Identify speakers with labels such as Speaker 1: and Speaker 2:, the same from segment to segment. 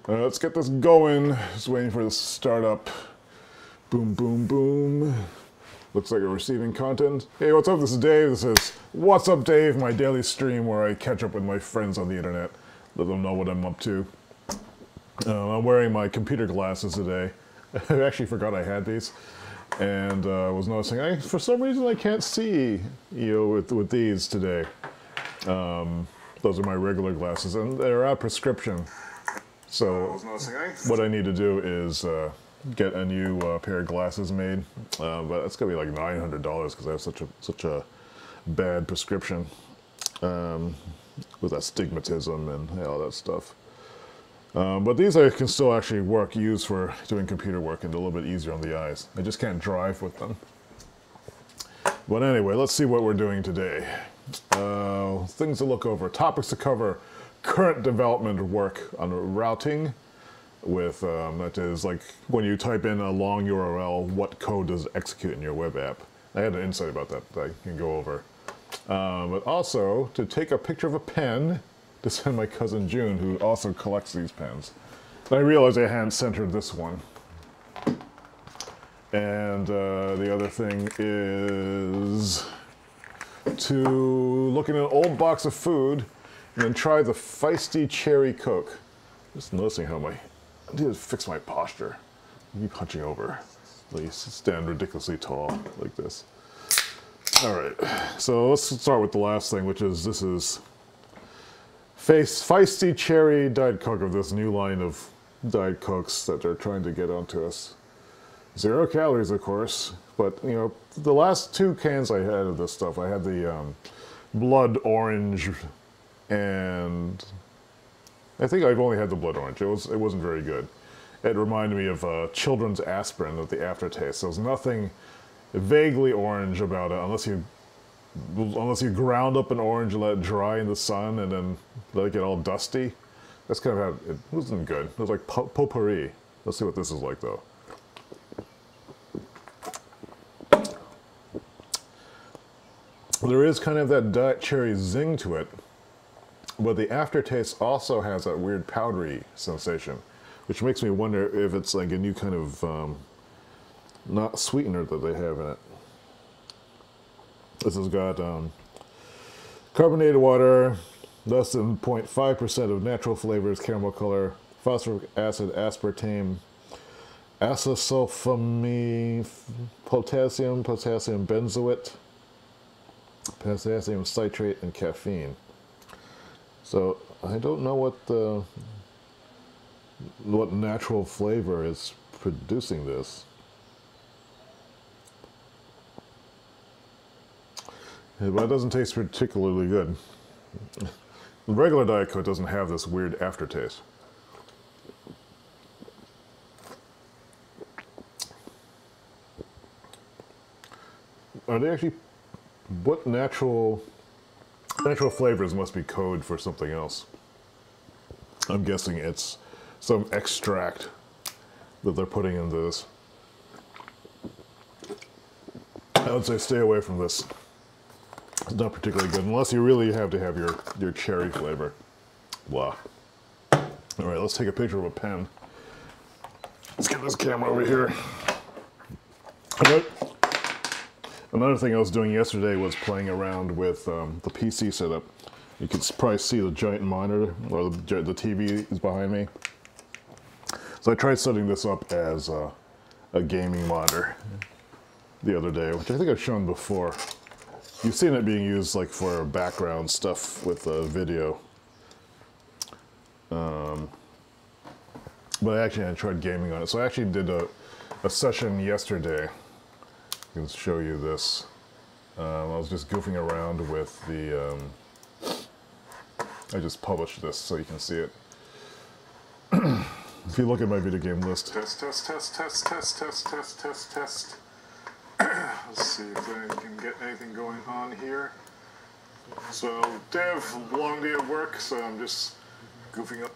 Speaker 1: Let's get this going. Just waiting for this to start up. Boom, boom, boom. Looks like we're receiving content. Hey, what's up? This is Dave. This is What's Up Dave, my daily stream where I catch up with my friends on the internet, let them know what I'm up to. I'm wearing my computer glasses today. I actually forgot I had these, and was noticing for some reason I can't see with these today. Those are my regular glasses, and they're out of prescription. So what I need to do is get a new pair of glasses made, but it's gonna be like $900 because I have such a bad prescription with astigmatism and all that stuff. But these I can still actually use for doing computer work and a little bit easier on the eyes. I just can't drive with them. But anyway, let's see what we're doing today. Things to look over, topics to cover, current development work on routing with, that is like when you type in a long URL, what code does it execute in your web app. I had an insight about that I can go over. But also to take a picture of a pen to send my cousin June, who also collects these pens. And I realized I hadn't sent her this one. And the other thing is to look at an old box of food and then try the Feisty Cherry Coke. Just noticing how I need to fix my posture. I keep hunching over. I stand ridiculously tall like this. Alright, so let's start with the last thing, which is this is Feisty Cherry Diet Coke, of this new line of Diet Cokes that they're trying to get onto us. 0 calories, of course, but you know, the last 2 cans I had of this stuff, I had the blood orange, and I think I've only had the blood orange. It wasn't very good. It reminded me of children's aspirin with the aftertaste. There was nothing vaguely orange about it, unless you ground up an orange and let it dry in the sun and then let it get all dusty. That's kind of how it wasn't good. It was like potpourri. Let's see what this is like though. There is kind of that Diet Cherry zing to it, but the aftertaste also has that weird powdery sensation, which makes me wonder if it's like a new kind of not sweetener that they have in it. This has got carbonated water, less than 0.5% of natural flavors, caramel color, phosphoric acid, aspartame, acesulfame, potassium benzoate, potassium citrate, and caffeine. So I don't know what natural flavor is producing this. But it doesn't taste particularly good. The regular Diet Coke doesn't have this weird aftertaste. Are they actually... What natural flavors must be code for something else? I'm guessing it's some extract that they're putting into this. I would say stay away from this. It's not particularly good, unless you really have to have your cherry flavor. Blah. Alright, let's take a picture of a pen. Let's get this camera over here. Okay. Another thing I was doing yesterday was playing around with the PC setup. You can probably see the giant monitor, or the TV is behind me. So I tried setting this up as a gaming monitor the other day, which I think I've shown before. You've seen it being used like for background stuff with video. But I tried gaming on it. So I actually did a session yesterday. I can show you this. I was just goofing around with the... I just published this so you can see it. If you look at my video game list. Test. Let's see if I can get anything going on here. So, long day at work, so I'm just goofing up.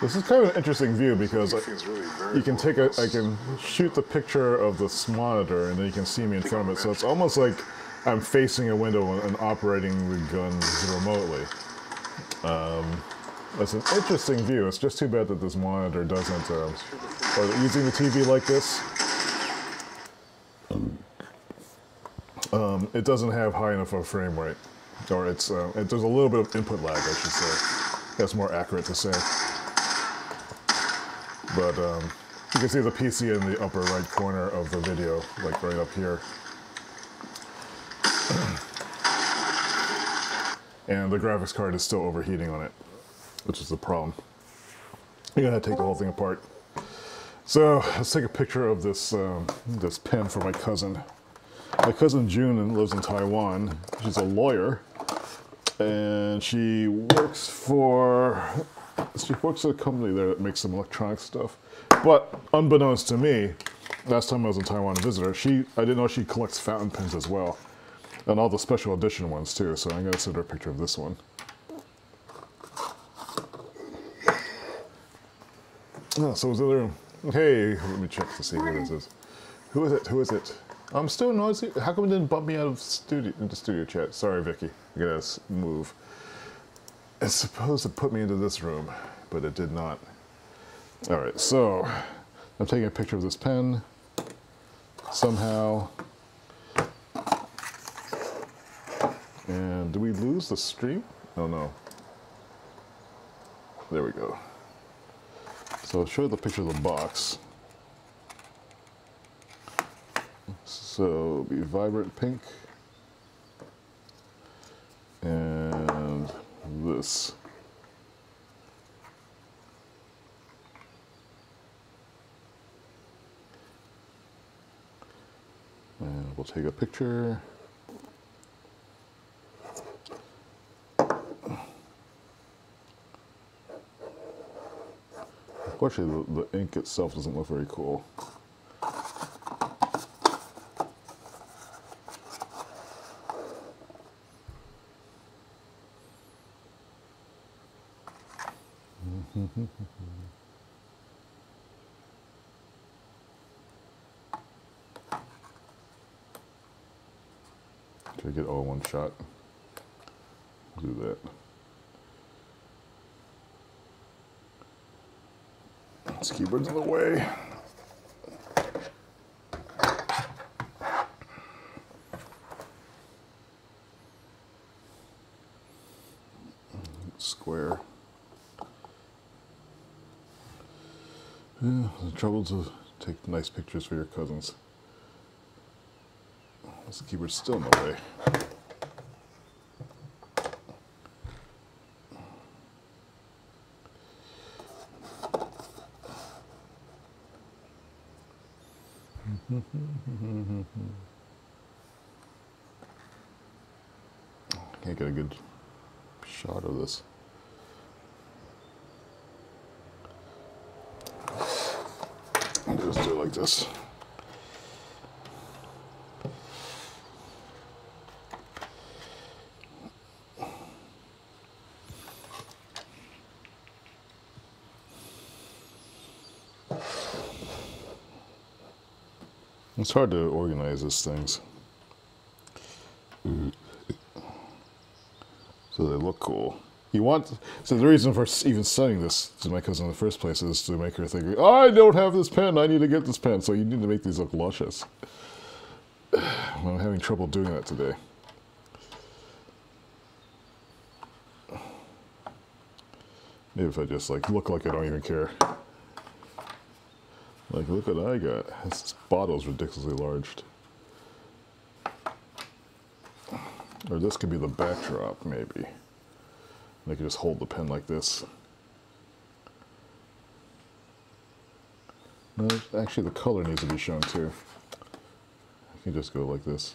Speaker 1: This is kind of an interesting view because you can I can shoot the picture of this monitor and then you can see me in front of it. So it's almost like I'm facing a window and operating the guns remotely. It's an interesting view. It's just too bad that this monitor doesn't, or using the TV like this, it doesn't have high enough of a frame rate. Or there's a little bit of input lag, I should say. That's more accurate to say. But you can see the PC in the upper right corner of the video, like right up here. And the graphics card is still overheating on it, which is the problem. You're gonna take the whole thing apart. So let's take a picture of this this pen for my cousin. My cousin June lives in Taiwan. She's a lawyer, and she works for a company there that makes some electronic stuff. But unbeknownst to me, last time I was in Taiwan to visit her, I didn't know she collects fountain pens as well, and all the special edition ones too. So I'm gonna send her a picture of this one. Oh, so was the other room. Hey, let me check to see who this is. Who is it? Who is it? I'm still noticing. How come it didn't bump me out of into studio chat? Sorry, Vicky. I gotta move. It's supposed to put me into this room, but it did not. All right, so I'm taking a picture of this pen. Somehow. And do we lose the stream? Oh no. There we go. So I'll show you the picture of the box. So it'll be vibrant pink. And this. And we'll take a picture. Unfortunately, the ink itself doesn't look very cool. Try to get all in one shot. Do that. This keyboard's in the way. Square. Yeah, the trouble to take nice pictures for your cousins. This keyboard's still in the way. Can't get a good shot of this. I'll just do it like this. It's hard to organize these things. So they look cool. So the reason for even sending this to my cousin in the first place is to make her think, oh, I don't have this pen, I need to get this pen. So you need to make these look luscious. I'm having trouble doing that today. Maybe if I just like look like I don't even care. Like, look what I got. This bottle's ridiculously large. Or this could be the backdrop, maybe. I could just hold the pen like this. No, actually the color needs to be shown too. I can just go like this.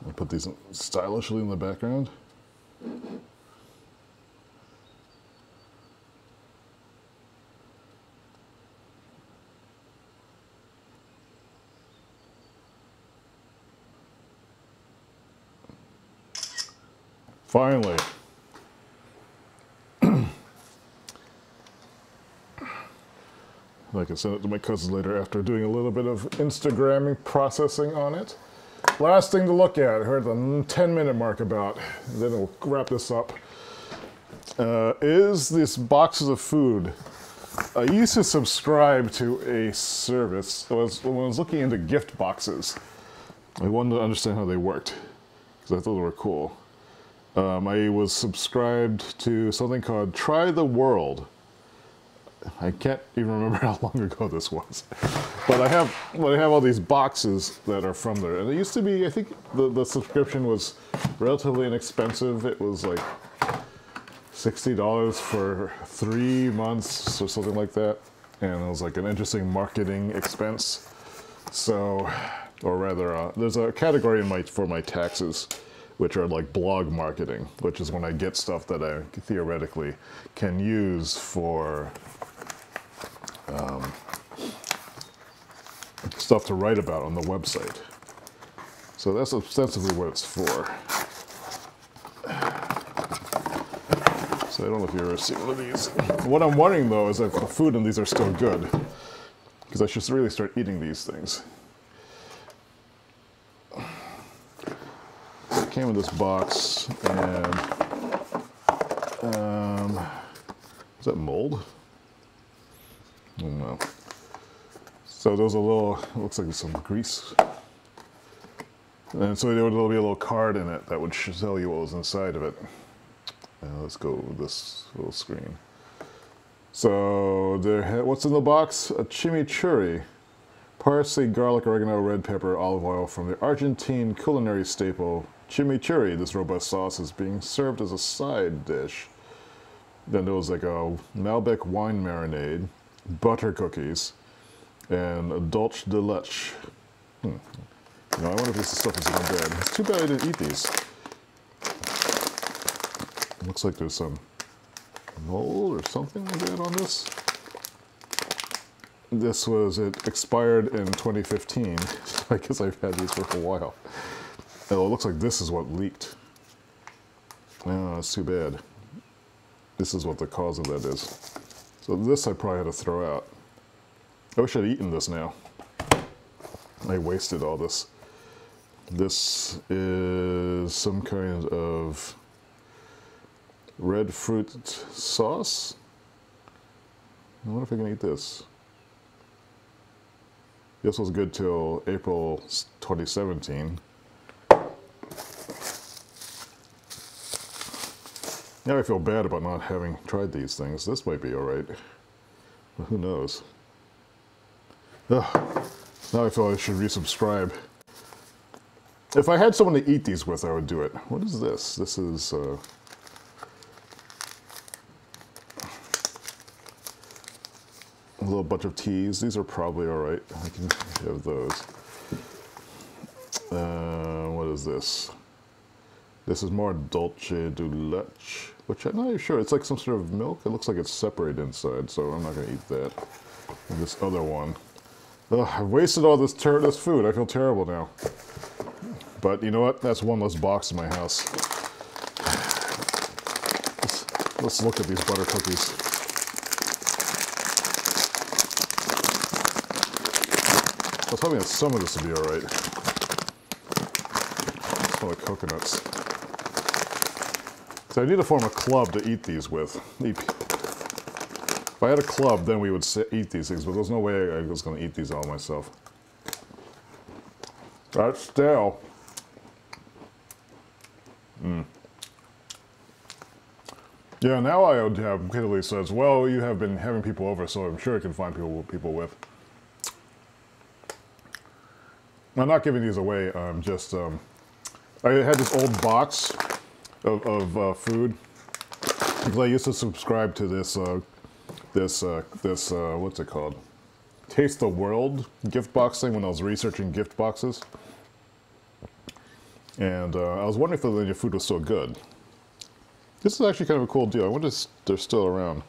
Speaker 1: I'll put these stylishly in the background. Finally. I can send it to my cousins later after doing a little bit of Instagramming processing on it. Last thing to look at, I heard the 10-minute mark about, then we'll wrap this up, is these boxes of food. I used to subscribe to a service. When I was looking into gift boxes, I wanted to understand how they worked, because I thought they were cool. I was subscribed to something called Try the World. I can't even remember how long ago this was. But I have all these boxes that are from there. And it used to be, I think the subscription was relatively inexpensive. It was like $60 for 3 months or something like that. And it was like an interesting marketing expense. So, or rather, there's a category for my taxes, which are like blog marketing, which is when I get stuff that I theoretically can use for stuff to write about on the website. So that's ostensibly what it's for. So I don't know if you've ever seen one of these. What I'm wondering though is if the food in these are still good, because I should really start eating these things. It came in this box, and is that mold? I don't know. So there's a little, it looks like some grease. And so there would be a little card in it that would tell you what was inside of it. Let's go with this little screen. So what's in the box? A chimichurri. Parsley, garlic, oregano, red pepper, olive oil from the Argentine culinary staple chimichurri. This robust sauce is being served as a side dish. Then there was like a Malbec wine marinade, butter cookies, and a dulce de leche. You know, I wonder if this stuff is even bad. It's too bad I didn't eat these. Looks like there's some mold or something like that on this. It expired in 2015. So I guess I've had these for a while. Oh, it looks like this is what leaked. Oh, that's too bad. This is what the cause of that is. So this I probably had to throw out. I wish I'd eaten this now. I wasted all this. This is some kind of red fruit sauce. I wonder if I can eat this. This was good till April 2017. Now I feel bad about not having tried these things. This might be alright. But who knows? Ugh. Now I feel I should resubscribe. If I had someone to eat these with, I would do it. What is this? This is a little bunch of teas. These are probably alright. I can have those. What is this? This is more dulce de leche, which I'm not even sure. It's like some sort of milk. It looks like it's separated inside, so I'm not going to eat that. And this other one. Ugh, I've wasted all this food. I feel terrible now. But you know what? That's one less box in my house. Let's look at these butter cookies. I was hoping that some of this would be alright. It smells like coconuts. So I need to form a club to eat these with. If I had a club, then we would eat these things, but there's no way I was going to eat these all myself. That's stale. Yeah, now I would have repeatedly says, well, you have been having people over, so I'm sure I can find people with. I'm not giving these away. I'm just, I had this old box of food because I used to subscribe to this, what's it called? Taste the World gift box thing when I was researching gift boxes. And I was wondering if the food was still good. This is actually kind of a cool deal. I wonder if they're still around.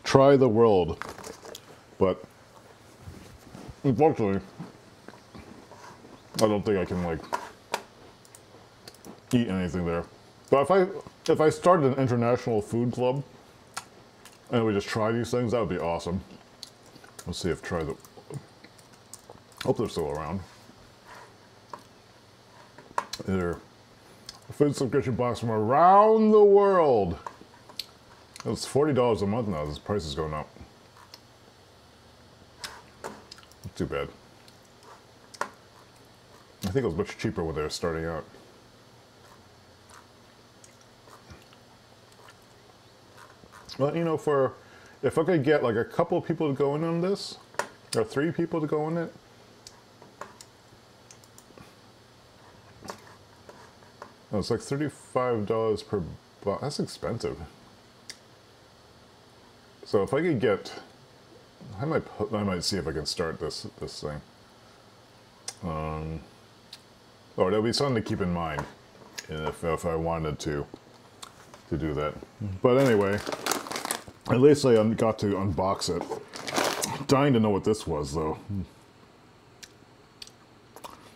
Speaker 1: Try the World. But unfortunately, I don't think I can like eat anything there. But if I started an international food club and we just try these things, that would be awesome. Let's see if try the. Hope they're still around. They're a food subscription box from around the world. It's $40 a month now. This price is going up. Not too bad. I think it was much cheaper when they were starting out. Well, you know, if I could get like a couple of people to go in on this, or 3 people to go in it, oh, it's like $35 per box. That's expensive. So if I could get, I might see if I can start this thing. Or there'll be something to keep in mind if I wanted to do that. But anyway, at least I got to unbox it. I'm dying to know what this was, though.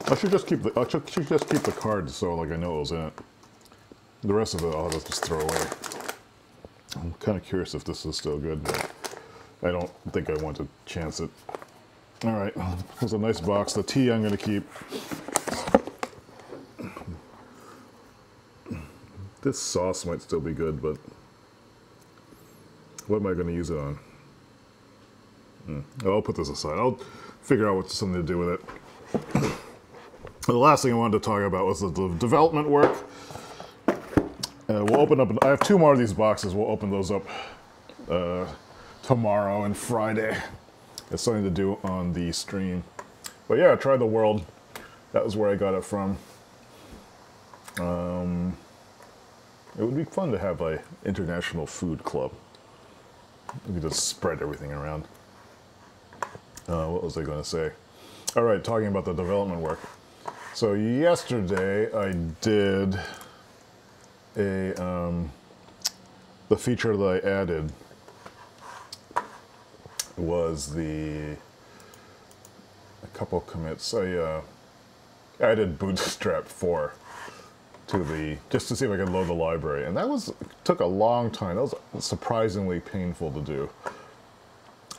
Speaker 1: I should just keep the card so like I know what was in it. The rest of it I'll just throw away. I'm kind of curious if this is still good, but I don't think I want to chance it. All right, it's a nice box. The tea I'm going to keep. This sauce might still be good, but what am I going to use it on? I'll put this aside. I'll figure out what's something to do with it. The last thing I wanted to talk about was the development work. We'll open up, I have 2 more of these boxes. We'll open those up tomorrow and Friday. It's something to do on the stream. But yeah, Try the World. That was where I got it from. It would be fun to have an international food club. We could just spread everything around. What was I going to say? All right, talking about the development work. So yesterday I did the feature that I added was a couple commits. I added Bootstrap 4 to just to see if I could load the library, and that took a long time. That was surprisingly painful to do.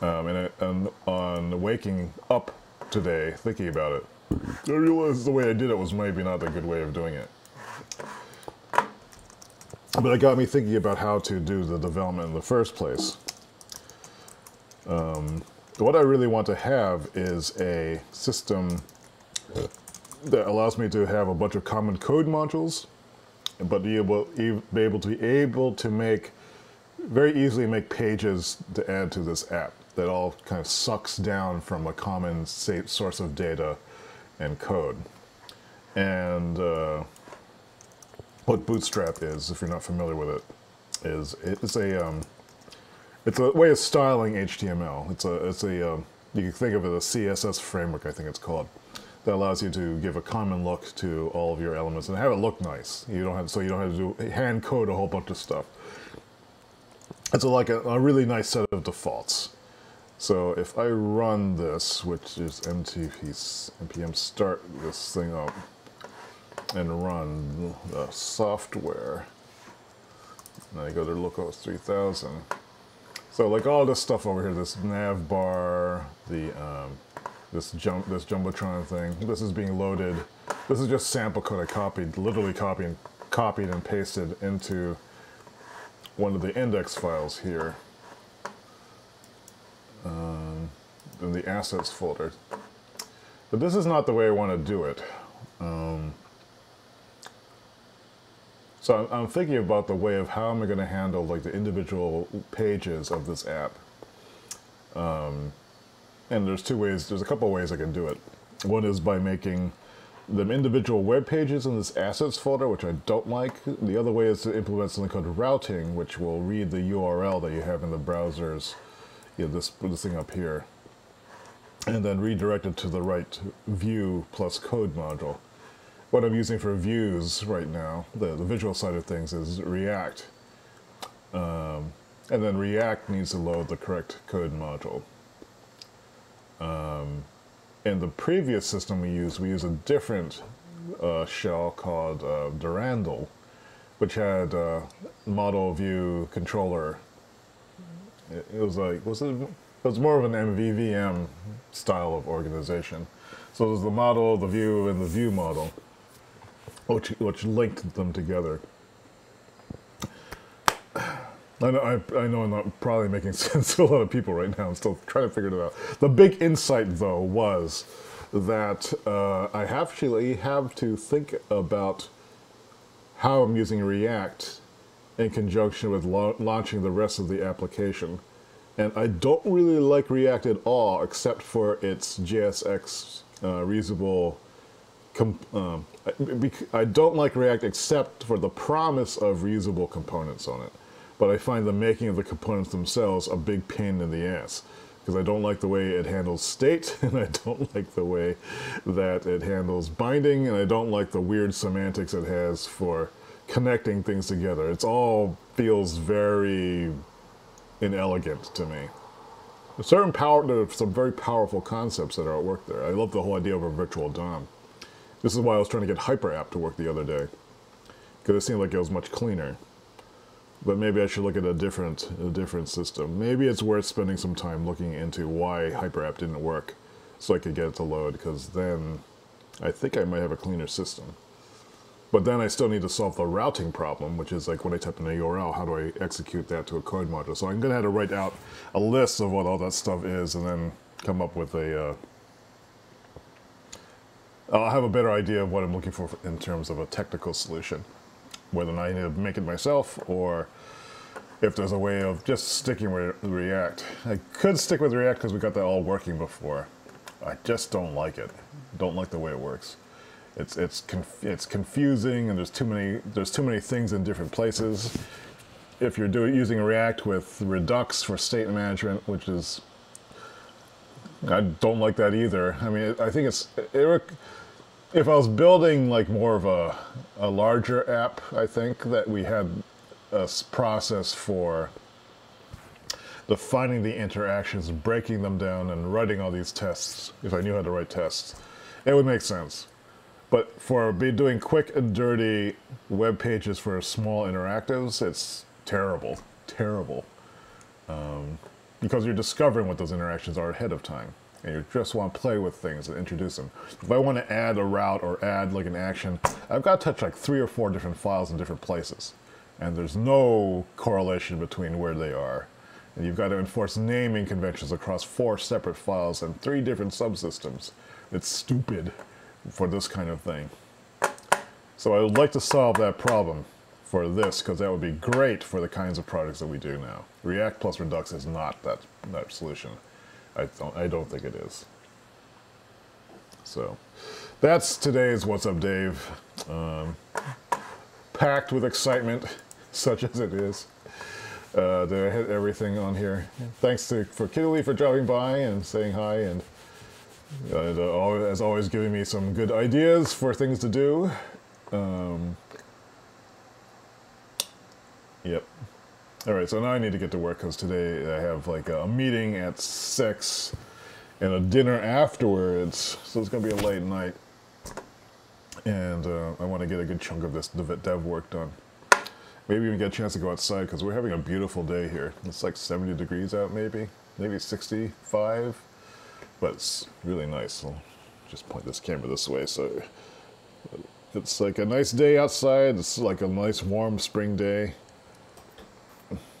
Speaker 1: And on waking up today, thinking about it, I realized the way I did it was maybe not a good way of doing it. But it got me thinking about how to do the development in the first place. What I really want to have is a system that allows me to have a bunch of common code modules, but be able to make very easily make pages to add to this app that all kind of sucks down from a common source of data and code. And what Bootstrap is, if you're not familiar with it, is it's a way of styling HTML. You can think of it as a CSS framework, I think it's called, that allows you to give a common look to all of your elements and have it look nice. You don't have to hand code a whole bunch of stuff. It's like a really nice set of defaults. So if I run this, which is npm start this thing up and run the software, and I go to localhost 3000. So like all this stuff over here, this nav bar, this jumbotron thing, this is being loaded. This is just sample code I literally copied and pasted into one of the index files here in the assets folder. But this is not the way I want to do it. So I'm thinking about the way of how am I going to handle like the individual pages of this app. And there's a couple ways I can do it. One is by making them individual web pages in this assets folder, which I don't like. The other way is to implement something called routing, which will read the URL that you have in the browsers, this thing up here, and then redirect it to the right view plus code module. What I'm using for views right now, the visual side of things, is React. And then React needs to load the correct code module. In the previous system we used a different shell called Durandal, which had model view controller. It was like, was it So it's more of an MVVM style of organization. So there's the model, the view, and the view model, which linked them together. I know I'm not probably making sense to a lot of people right now. I'm still trying to figure it out. The big insight, though, was that I actually have to think about how I'm using React in conjunction with launching the rest of the application. And I don't really like React at all, except for its JSX reusable. I don't like React except for the promise of reusable components on it. But I find the making of the components themselves a big pain in the ass, because I don't like the way it handles state, and I don't like the way that it handles binding, and I don't like the weird semantics it has for connecting things together. It's all feels very inelegant to me. There are some very powerful concepts that are at work there. I love the whole idea of a virtual DOM. This is why I was trying to get HyperApp to work the other day, because it seemed like it was much cleaner. But maybe I should look at a different system. Maybe it's worth spending some time looking into why HyperApp didn't work, so I could get it to load, because then I think I might have a cleaner system. But then I still need to solve the routing problem, which is like when I type in a URL, how do I execute that to a code module? So I'm going to have to write out a list of what all that stuff is, and then come up with a... I'll have a better idea of what I'm looking for in terms of a technical solution. Whether I need to make it myself, or if there's a way of just sticking with React. I could stick with React because we got that all working before. I just don't like it. Don't like the way it works. It's confusing, and there's too many things in different places. If you're using React with Redux for state management, which is, I don't like that either. I mean, I think if I was building like more of a larger app, I think that we had a process for defining the interactions, breaking them down, and writing all these tests. If I knew how to write tests, it would make sense. But for doing quick and dirty web pages for small interactives, it's terrible, terrible. Because you're discovering what those interactions are ahead of time. And you just want to play with things and introduce them. If I want to add a route or add like an action, I've got to touch like 3 or 4 different files in different places. And there's no correlation between where they are. And you've got to enforce naming conventions across 4 separate files and 3 different subsystems. It's stupid for this kind of thing. So I would like to solve that problem for this, because that would be great for the kinds of projects that we do now. React plus Redux is not that solution. I don't think it is. So that's today's What's Up, Dave. Packed with excitement, such as it is. Did I hit everything on here? Thanks for Kitty for dropping by and saying hi, and as always giving me some good ideas for things to do. Yep. Alright, so now I need to get to work, because today I have like a meeting at 6 and a dinner afterwards, so it's going to be a late night. And I want to get a good chunk of this dev work done. Maybe even get a chance to go outside, because we're having a beautiful day here. It's like 70 degrees out, maybe 65, but it's really nice. I'll just point this camera this way, so it's like a nice day outside. It's like a nice warm spring day.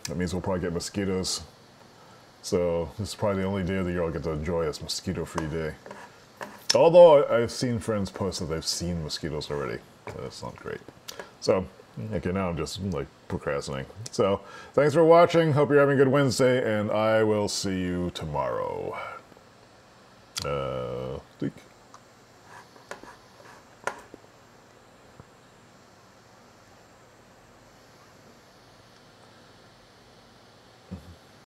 Speaker 1: That means we'll probably get mosquitoes. So this is probably the only day of the year I'll get to enjoy this mosquito-free day. Although I've seen friends post that they've seen mosquitoes already. But that's not great. So, okay, now I'm just like procrastinating. So, thanks for watching. Hope you're having a good Wednesday, and I will see you tomorrow. Tweak.